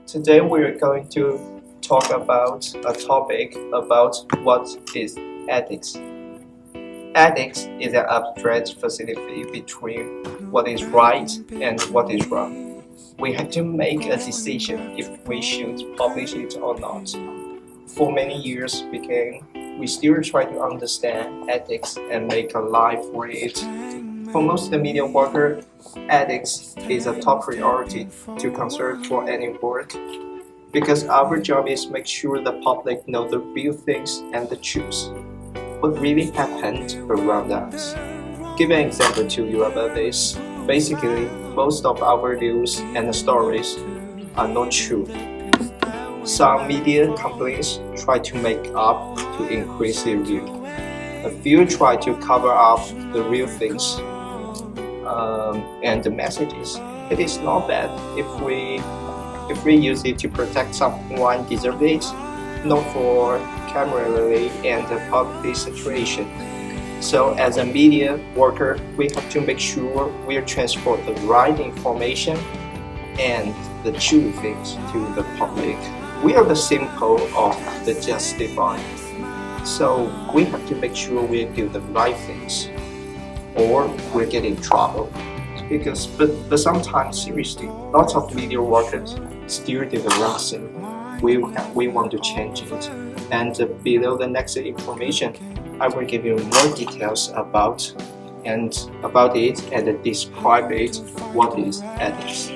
Today we're going to talk about a topic about what is ethics. Ethics is an abstract philosophy between what is right and what is wrong. We have to make a decision if we should publish it or not. For many years we still try to understand ethics and make a life for it. For most of the media worker, ethics is a top priority to consider for any work because our job is make sure the public know the real things and the truth, what really happened around us. Give an example to you about this. Basically, most of our news and stories are not true. Some media companies try to make up to increase their view. A few try to cover up the real things and the messages. It is not bad if we use it to protect someone deserve it, not for camerally and the public situation. So as a media worker, we have to make sure we transport the right information and the true things to the public. We are the symbol of the justified. So we have to make sure we do the right things or we'll get in trouble. But sometimes seriously, lots of media workers still do the wrong thing. We want to change it. And below the next information, I will give you more details about it and describe it what is ethics.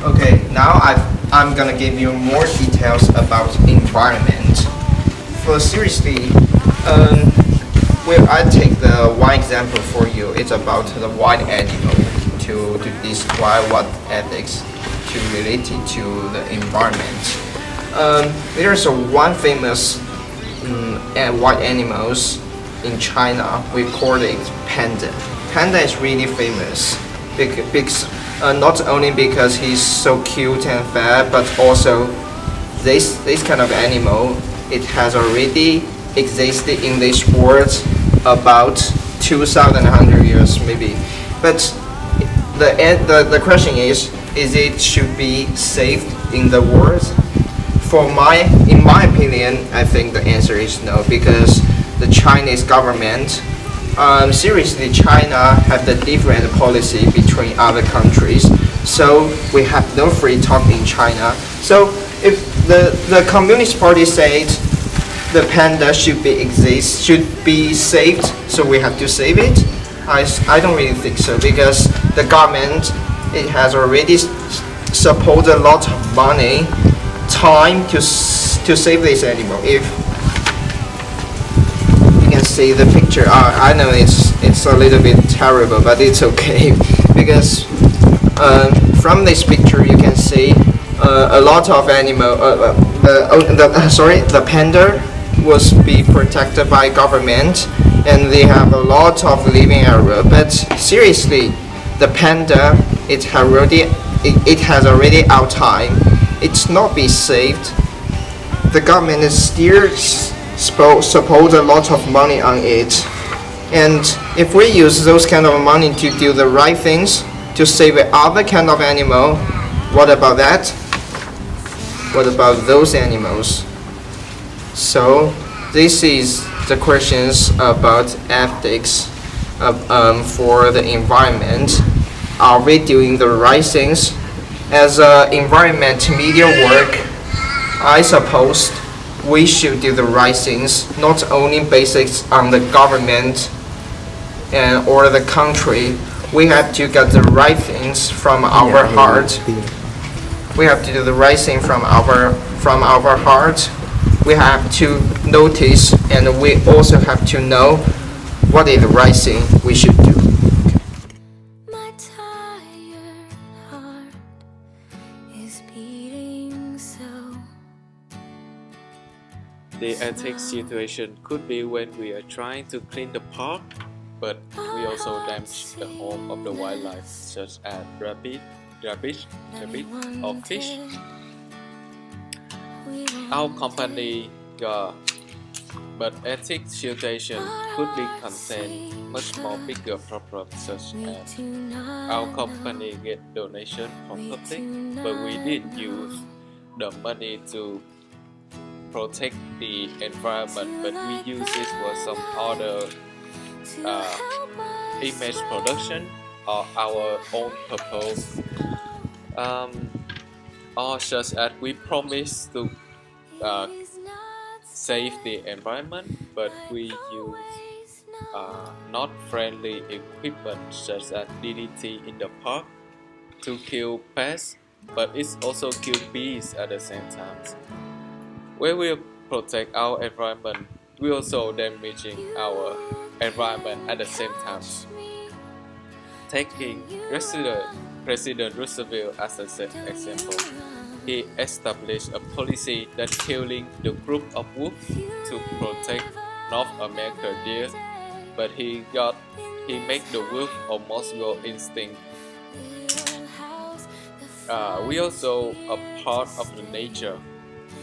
Okay, now I'm gonna give you more details about environment. For seriously, I take the one example for you. It's about the wild animal to describe what ethics to related to the environment. There's one famous wild animals in China. We call it panda. Panda is really famous because not only because he's so cute and fat, but also this kind of animal, it has already existed in this world about 2,100 years maybe. But the question is it should be saved in the world? In my opinion, I think the answer is no, because the Chinese government, seriously, China have the different policy between other countries, so we have no free talk in China. So if the Communist Party said the panda should be saved, so we have to save it, I don't really think so, because the government, it has already supported a lot of money, time to save this animal. If can see the picture. I know it's a little bit terrible, but it's okay because from this picture you can see a lot of animal. The panda was be protected by government, and they have a lot of living area. But seriously, the panda it has already out time. It's not be saved. The government is still suppose a lot of money on it, and if we use those kind of money to do the right things to save other kind of animal, what about that? What about those animals? So this is the questions about ethics for the environment. Are we doing the right things? As environment media work, I suppose we should do the right things, not only based on the government or the country. We have to get the right things from our heart. We have to do the right thing from our heart. We have to notice, and we also have to know what is the right thing we should do. My tired heart is beating so. The ethics situation could be when we are trying to clean the park, but we also damage the home of the wildlife, such as rabbit, or fish. Our company But ethics situation could be contain much more bigger problems such as our company get donation from public, but we didn't use the money to protect the environment, but we use it for some other image production or our own purpose. Um, or such as we promise to uh, save the environment, but we use not friendly equipment such as DDT in the park to kill pests, but it's also kill bees at the same time. When we protect our environment, we also damaging our environment at the same time. Taking President Roosevelt as an example, he established a policy that killing the group of wolves to protect North America deer, but he make the wolf almost go extinct. We also a part of the nature.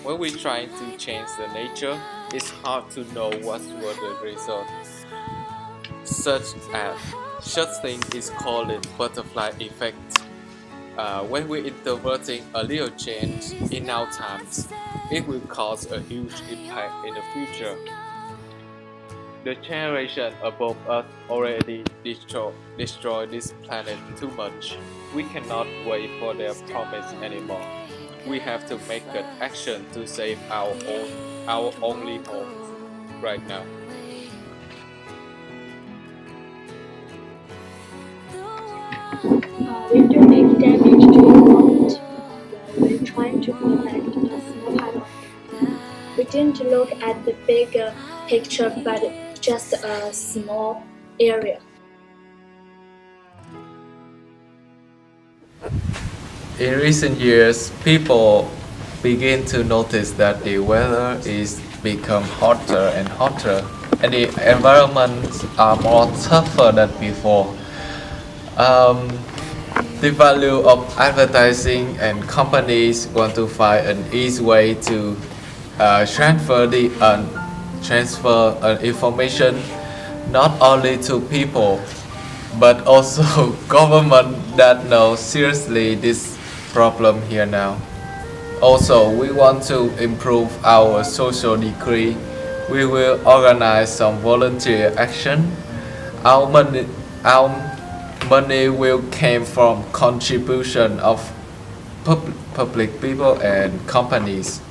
When we trying to change the nature, it's hard to know what was the result. Such thing is called the butterfly effect. When we interpreting a little change in our times, it will cause a huge impact in the future. The generation above us already destroy this planet too much. We cannot wait for their promise anymore. We have to make an action to save our only home right now. We do make damage to the world while we're trying to protect a small part of it. We didn't look at the bigger picture, but just a small area. In recent years, people begin to notice that the weather is become hotter and hotter, and the environments are more tougher than before. The value of advertising and companies want to find an easy way to transfer information not only to people but also government that know seriously this problem here now. Also, we want to improve our social degree. We will organize some volunteer action. Our money will came from contribution of public people and companies.